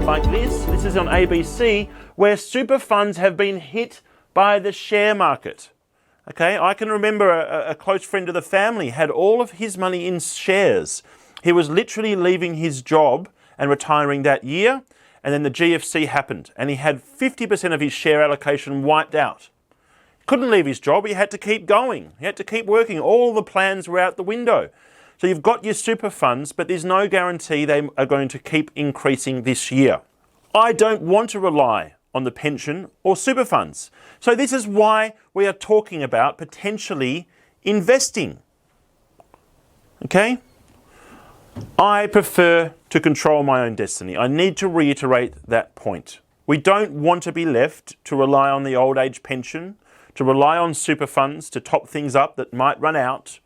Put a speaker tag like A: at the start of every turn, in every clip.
A: like this. This is on ABC, where super funds have been hit by the share market. Okay, I can remember a close friend of the family had all of his money in shares. He was literally leaving his job and retiring that year, and then the GFC happened, and he had 50% of his share allocation wiped out. Couldn't leave his job, he had to keep going. He had to keep working. All the plans were out the window. So you've got your super funds, but there's no guarantee they are going to keep increasing this year. I don't want to rely on the pension or super funds. So this is why we are talking about potentially investing. Okay? I prefer to control my own destiny. I need to reiterate that point. We don't want to be left to rely on the old age pension, to rely on super funds to top things up that might run out.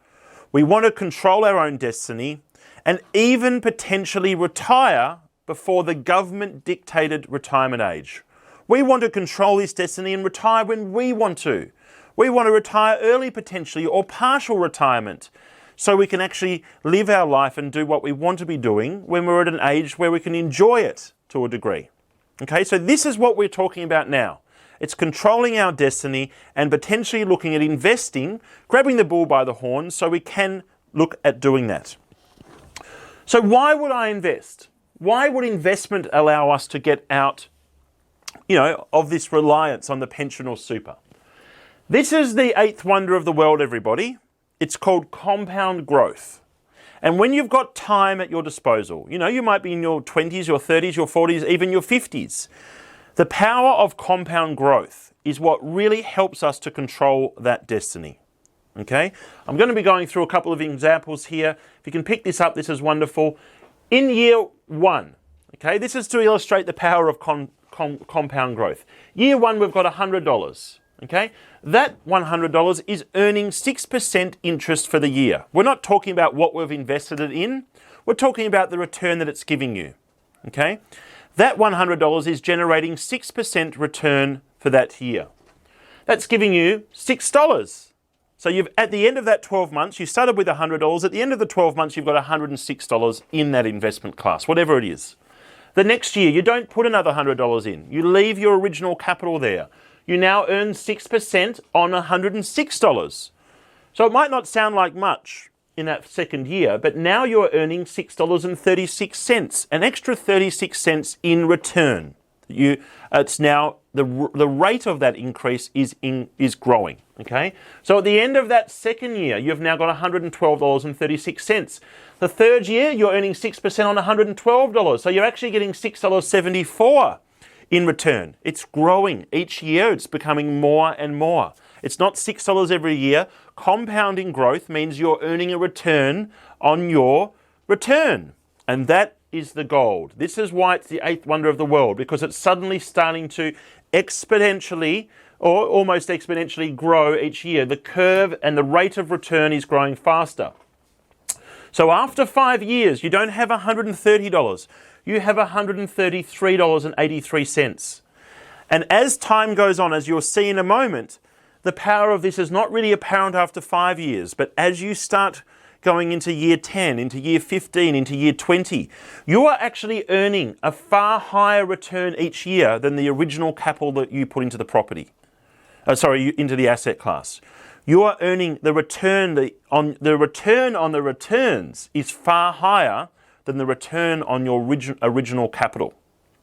A: We want to control our own destiny and even potentially retire before the government dictated retirement age. We want to control this destiny and retire when we want to. We want to retire early potentially, or partial retirement, so we can actually live our life and do what we want to be doing when we're at an age where we can enjoy it to a degree. Okay, so this is what we're talking about now. It's controlling our destiny and potentially looking at investing, grabbing the bull by the horns, so we can look at doing that. So why would I invest? Why would investment allow us to get out, of this reliance on the pension or super? This is the eighth wonder of the world, everybody. It's called compound growth. And when you've got time at your disposal, you might be in your 20s, your 30s, your 40s, even your 50s. The power of compound growth is what really helps us to control that destiny. Okay? I'm going to be going through a couple of examples here. If you can pick this up, this is wonderful. In year one, okay, this is to illustrate the power of compound growth. Year one, we've got $100. Okay? That $100 is earning 6% interest for the year. We're not talking about what we've invested it in. We're talking about the return that it's giving you. Okay? That $100 is generating 6% return for that year. That's giving you $6. So at the end of that 12 months, you started with $100. At the end of the 12 months, you've got $106 in that investment class, whatever it is. The next year, you don't put another $100 in. You leave your original capital there. You now earn 6% on $106. So it might not sound like much in that second year, but now you're earning $6.36, an extra 36 cents in return. It's now the rate of that increase is growing. Okay, so at the end of that second year, you've now got $112.36. The third year, you're earning 6% on $112, so you're actually getting $6.74 in return. It's growing each year. It's becoming more and more. It's not $6 every year. Compounding growth means you're earning a return on your return. And that is the gold. This is why it's the eighth wonder of the world, because it's suddenly starting to exponentially or almost exponentially grow each year. The curve and the rate of return is growing faster. So after 5 years, you don't have $130. You have $133.83. And as time goes on, as you'll see in a moment, the power of this is not really apparent after 5 years, but as you start going into year 10, into year 15, into year 20, you are actually earning a far higher return each year than the original capital that you put into the property. Into the asset class. You are earning the return on the returns is far higher than the return on your original capital.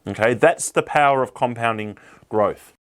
A: Okay, that's the power of compounding growth.